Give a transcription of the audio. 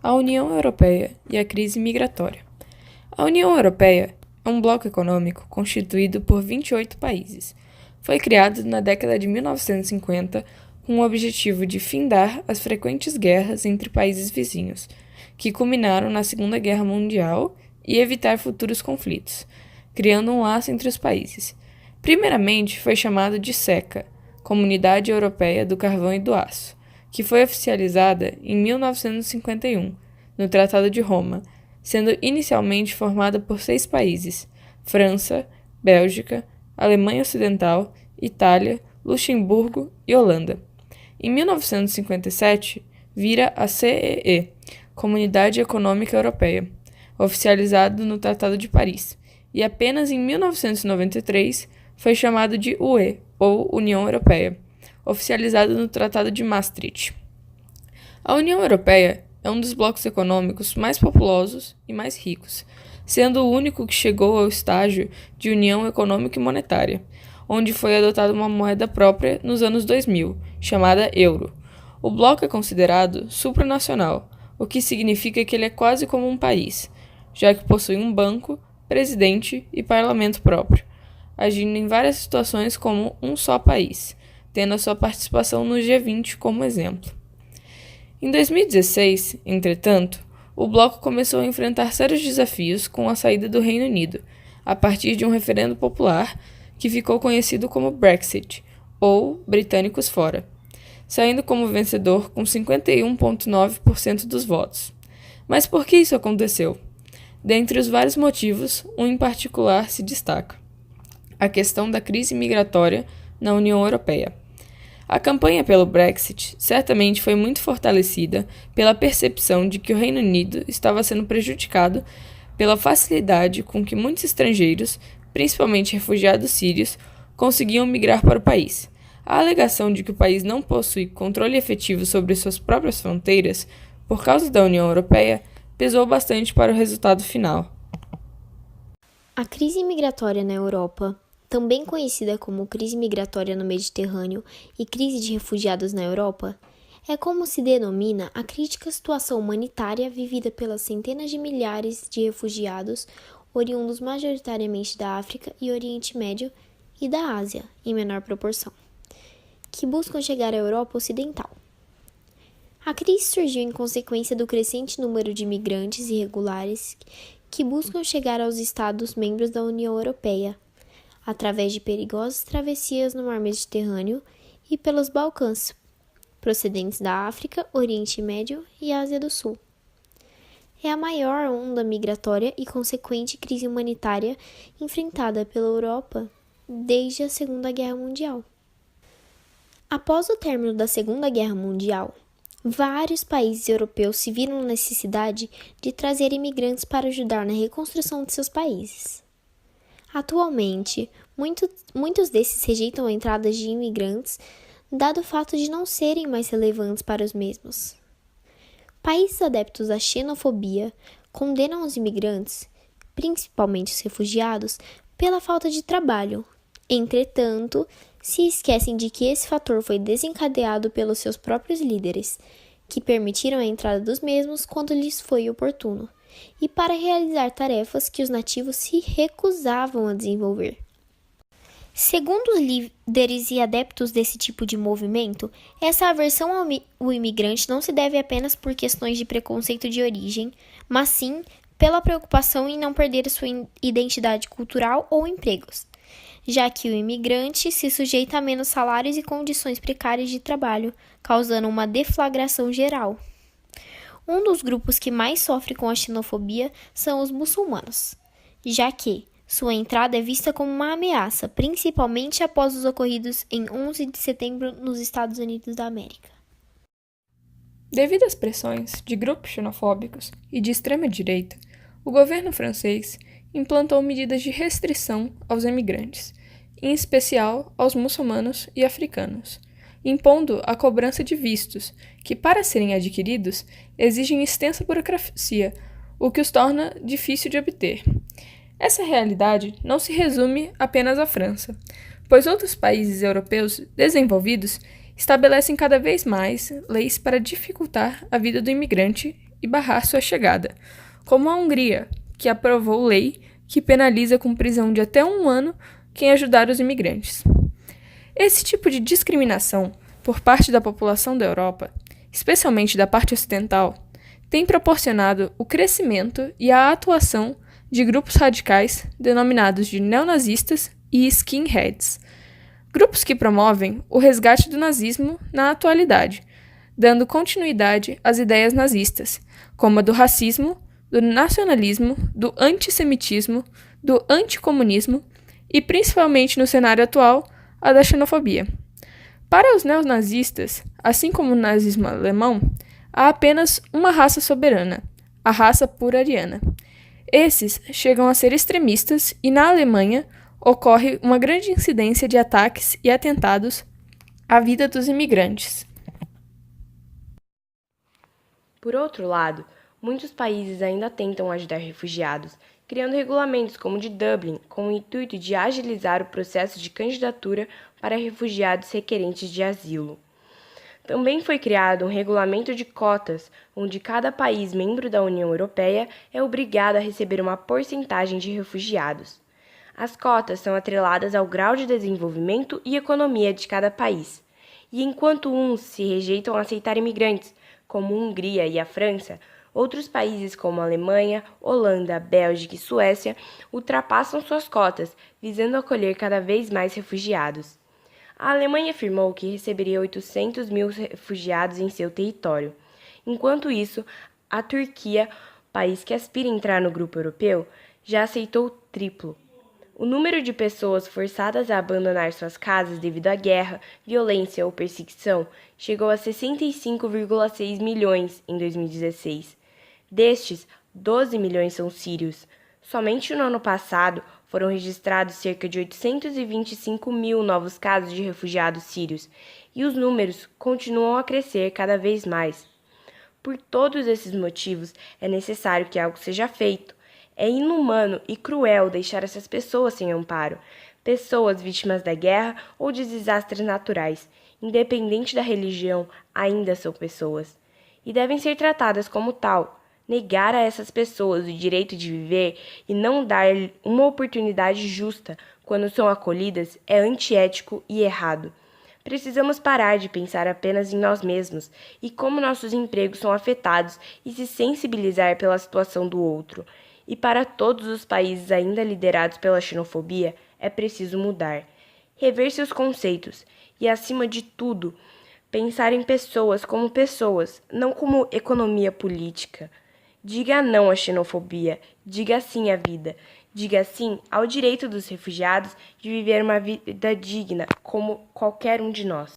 a União Europeia e a crise migratória. A União Europeia é um bloco econômico constituído por 28 países. Foi criado na década de 1950 com o objetivo de findar as frequentes guerras entre países vizinhos, que culminaram na Segunda Guerra Mundial, e evitar futuros conflitos, criando um laço entre os países. Primeiramente foi chamado de CECA, Comunidade Europeia do Carvão e do Aço, que foi oficializada em 1951, no Tratado de Roma, sendo inicialmente formada por 6 países: França, Bélgica, Alemanha Ocidental, Itália, Luxemburgo e Holanda. Em 1957, vira a CEE, Comunidade Econômica Europeia, oficializado no Tratado de Paris, e apenas em 1993 foi chamado de UE, ou União Europeia, oficializado no Tratado de Maastricht. A União Europeia é um dos blocos econômicos mais populosos e mais ricos, sendo o único que chegou ao estágio de União Econômica e Monetária, onde foi adotada uma moeda própria nos anos 2000, chamada euro. O bloco é considerado supranacional, o que significa que ele é quase como um país, já que possui um banco, presidente e parlamento próprio, agindo em várias situações como um só país, tendo a sua participação no G20 como exemplo. Em 2016, entretanto, o bloco começou a enfrentar sérios desafios com a saída do Reino Unido, a partir de um referendo popular que ficou conhecido como Brexit, ou Britânicos Fora, saindo como vencedor com 51,9% dos votos. Mas por que isso aconteceu? Dentre os vários motivos, um em particular se destaca: a questão da crise migratória na União Europeia. A campanha pelo Brexit certamente foi muito fortalecida pela percepção de que o Reino Unido estava sendo prejudicado pela facilidade com que muitos estrangeiros, principalmente refugiados sírios, conseguiam migrar para o país. A alegação de que o país não possui controle efetivo sobre suas próprias fronteiras, por causa da União Europeia, pesou bastante para o resultado final. A crise migratória na Europa, também conhecida como crise migratória no Mediterrâneo e crise de refugiados na Europa, é como se denomina a crítica situação humanitária vivida pelas centenas de milhares de refugiados oriundos majoritariamente da África e Oriente Médio e da Ásia, em menor proporção, que buscam chegar à Europa Ocidental. A crise surgiu em consequência do crescente número de imigrantes irregulares que buscam chegar aos Estados-membros da União Europeia, através de perigosas travessias no Mar Mediterrâneo e pelos Balcãs, procedentes da África, Oriente Médio e Ásia do Sul. É a maior onda migratória e consequente crise humanitária enfrentada pela Europa desde a Segunda Guerra Mundial. Após o término da Segunda Guerra Mundial, vários países europeus se viram na necessidade de trazer imigrantes para ajudar na reconstrução de seus países. Atualmente, muitos desses rejeitam a entrada de imigrantes, dado o fato de não serem mais relevantes para os mesmos. Países adeptos à xenofobia condenam os imigrantes, principalmente os refugiados, pela falta de trabalho. Entretanto, se esquecem de que esse fator foi desencadeado pelos seus próprios líderes, que permitiram a entrada dos mesmos quando lhes foi oportuno, e para realizar tarefas que os nativos se recusavam a desenvolver. Segundo os líderes e adeptos desse tipo de movimento, essa aversão ao imigrante não se deve apenas por questões de preconceito de origem, mas sim pela preocupação em não perder sua identidade cultural ou empregos, já que o imigrante se sujeita a menos salários e condições precárias de trabalho, causando uma deflagração geral. Um dos grupos que mais sofre com a xenofobia são os muçulmanos, já que sua entrada é vista como uma ameaça, principalmente após os ocorridos em 11 de setembro nos Estados Unidos da América. Devido às pressões de grupos xenofóbicos e de extrema-direita, o governo francês implantou medidas de restrição aos imigrantes, em especial aos muçulmanos e africanos, impondo a cobrança de vistos, que, para serem adquiridos, exigem extensa burocracia, o que os torna difícil de obter. Essa realidade não se resume apenas à França, pois outros países europeus desenvolvidos estabelecem cada vez mais leis para dificultar a vida do imigrante e barrar sua chegada, como a Hungria, que aprovou lei que penaliza com prisão de até 1 ano quem ajudar os imigrantes. Esse tipo de discriminação por parte da população da Europa, especialmente da parte ocidental, tem proporcionado o crescimento e a atuação de grupos radicais denominados de neonazistas e skinheads, grupos que promovem o resgate do nazismo na atualidade, dando continuidade às ideias nazistas, como a do racismo, do nacionalismo, do antissemitismo, do anticomunismo e, principalmente no cenário atual, a da xenofobia. Para os neonazistas, assim como o nazismo alemão, há apenas uma raça soberana, a raça pura-ariana. Esses chegam a ser extremistas e, na Alemanha, ocorre uma grande incidência de ataques e atentados à vida dos imigrantes. Por outro lado, muitos países ainda tentam ajudar refugiados, criando regulamentos como o de Dublin, com o intuito de agilizar o processo de candidatura para refugiados requerentes de asilo. Também foi criado um regulamento de cotas, onde cada país membro da União Europeia é obrigado a receber uma porcentagem de refugiados. As cotas são atreladas ao grau de desenvolvimento e economia de cada país. E enquanto uns se rejeitam a aceitar imigrantes, como a Hungria e a França, outros países como a Alemanha, Holanda, Bélgica e Suécia ultrapassam suas cotas, visando acolher cada vez mais refugiados. A Alemanha afirmou que receberia 800 mil refugiados em seu território. Enquanto isso, a Turquia, país que aspira a entrar no grupo europeu, já aceitou o triplo. O número de pessoas forçadas a abandonar suas casas devido à guerra, violência ou perseguição chegou a 65,6 milhões em 2016. Destes, 12 milhões são sírios. Somente no ano passado foram registrados cerca de 825 mil novos casos de refugiados sírios, e os números continuam a crescer cada vez mais. Por todos esses motivos, é necessário que algo seja feito. É inumano e cruel deixar essas pessoas sem amparo, pessoas vítimas da guerra ou de desastres naturais, independente da religião, ainda são pessoas, e devem ser tratadas como tal. Negar a essas pessoas o direito de viver e não dar uma oportunidade justa quando são acolhidas é antiético e errado. Precisamos parar de pensar apenas em nós mesmos e como nossos empregos são afetados e se sensibilizar pela situação do outro. E para todos os países ainda liderados pela xenofobia, é preciso mudar, rever seus conceitos e, acima de tudo, pensar em pessoas, não como economia política. Diga não à xenofobia, diga sim à vida, diga sim ao direito dos refugiados de viver uma vida digna como qualquer um de nós.